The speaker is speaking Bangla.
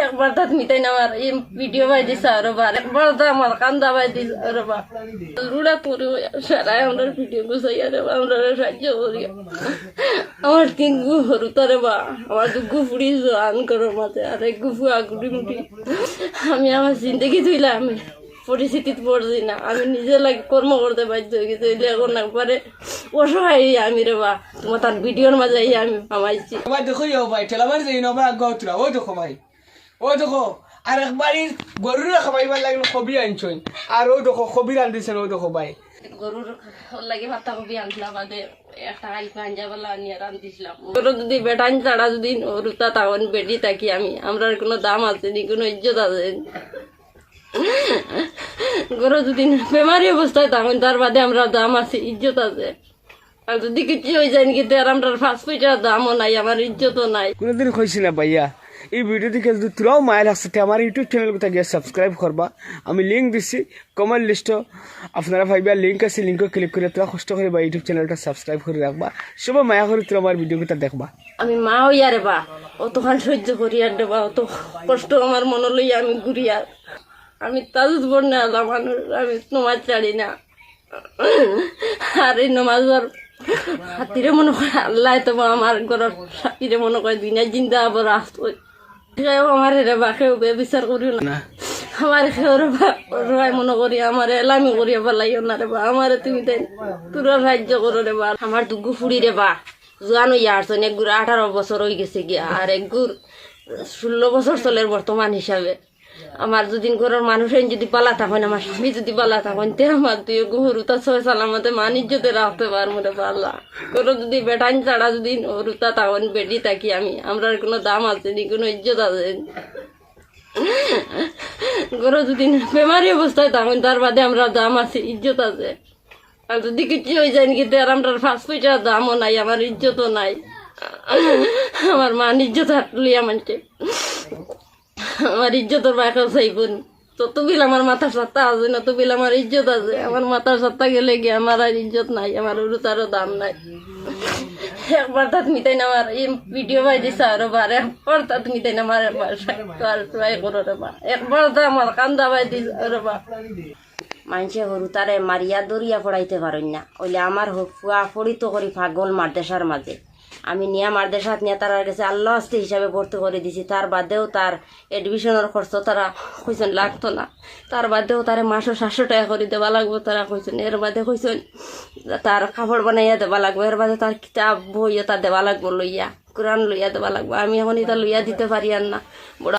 একবার তাত মিটাই না আমার এই ভিডিও বাই দিছে আর বার একবার তো আমার কান্দা বাই দিছে আর বা রুড়া করে সারা আমরা ভিডিও গুছাই আর আমরা সাহায্য করি আমার তিন গু হরু তারে বা আমার তো গুফুড়ি আন করো মাঝে আর এক গুফু আগুড়ি মুটি আমি আমার জিন্দগি ধুইলাম আমি পরিস্থিতিতে পড়ছি না আমি নিজে লাগে কর্ম করতে বাধ্য হয়ে গেছি এখন একবারে অসহায় আমি রে বা তোমার তার ভিডিওর মাঝে আমি আমাইছি ভাই দেখো ভাই ঠেলাবার যাই না ভাই আগে উতরা ওই দেখো ভাই ওই দেখো আর একবারই গরুর খাবাইবার লাগলো কবি আনছই আর ওই দেখো কবি রান্ধিছেন ওই দেখো ভাই গরুর লাগে পাতা কবি আনছিলাম বাদে একটা হালকা আঞ্জাবেলা নিয়ে রান্ধিছিলাম গরু যদি বেটান ছাড়া যদি রুতা তখন বেটি থাকি আমরা কোনো দাম আছে নি কোনো ইজ্জত আছে গরু যদি বেমারি অবস্থায় তখন তার বাদে আমরা দাম আছে ইজ্জত আছে আর যদি কিছু হয়ে যায় নাকি আর আমরা 5 পয়সার দামও নাই আমার ইজ্জতও নাই কোনোদিন কইছি না ভাইয়া এই ভিডিও থেকে যদি তোরাও মায়া লাগছে আমার ইউটিউব চ্যানেল কোথায় গিয়ে সাবস্ক্রাইব করবা আমি লিঙ্ক দিচ্ছি কমেন্ট লিস্টও আপনারা ভাইবা লিঙ্ক আছে লিঙ্কও ক্লিক করে তোরা কষ্ট করে বা ইউটিউব চ্যানেলটা সাবস্ক্রাইব করে রাখবা সবাই মায়া করে তোরা আমার ভিডিও কোথা দেখবা আমি মা হইয়া রে বা অতখান সহ্য করি আর দেবা অত কষ্ট আমার মনে লইয়া আমি ঘুরি আর আমি তাজুদ বন্যা মানুষ আমি নমাজ ছাড়ি না আর এই নমাজর হাতিরে মনে করে আল্লাহ তো আমার ঘরের হাতিরে মনে করে দিনা জিন্দা আবার আসতো আমার রে বা কেউ বিচার করিও না আমার সবাই মনে করি আমার এলামি করিয়া পেলাইও না রে বা আমার তুমি তাই তোর সাহায্য করো রে বা আমার দুগু ফুড়ি রে বা জোয়ান হইয়া আসছেন এক গুড় 18 বছর হয়ে গেছে গিয়া আর এক গুড় 16 বছর চলের বর্তমান হিসাবে আমার যদি ঘরের মানুষ যদি পালা থাকেন আমার স্বামী যদি পালা থাকেন তে আমার তুই গরুতা 6 সালামতে মানিজ্যতে রাখতে পারবো রে পাল্লা গরু যদি বেটান ছাড়া যদি গরুতা থাকেন বেটি থাকি আমরা কোনো দাম আছে নি কোনো ইজ্জত আছে গরু যদি বেমারি অবস্থায় থাকেন তার বাদে আমরা দাম আছে ইজ্জত আছে আর যদি কিছু হয়ে যায় নাকি আর আমরা 5 পয়সার দামও নাই আমার ইজ্জতও নাই আমার মান ইজ্জত হাতলিয়া মানছে আমার ইজ্জতের বাইকেও চাইবন তত বিল আমার মাথার সাত্তা আছে না তো বিল আমার ইজ্জত আছে আমার মাথার সাত্তা গেলে গিয়ে আমার আর ইজ্জত নাই আমার উরুতারও দাম নাই একবার তাত মিটাই না আমার এই ভিডিও বাই দিছে আর বার একবার তাত মিটাই না আমার ট্রাই করো রে বা একবার তো আমার কান্দা বাই দিছে আর বা মানুষে হরু তারে মারিয়া দরিয়া পড়াইতে পারেন না ওইলে আমার ফুয়া পড়িত করি পাগল মারদেশার মাঝে আমি নিয়ে মারদেশাত নিয়ে তারা গেছে আল্লাহ আস্তে হিসাবে ভর্তি করে দিছি তার বাদেও তার এডমিশনের খরচ তারা কইছেন লাগতো না তার বাদেও তারে মাসে 700 টাকা করে দেওয়া লাগবো তারা কইছেন এর বাদে কইছেন তার কাপড় বানাইয়া দেওয়া লাগবো এর বাদে তার কিতাব বইও তার দেওয়া লাগবো লইয়া কোরআন লইয়া দেওয়া লাগবো আমি এখন এটা লইয়া দিতে পারি আর না বড়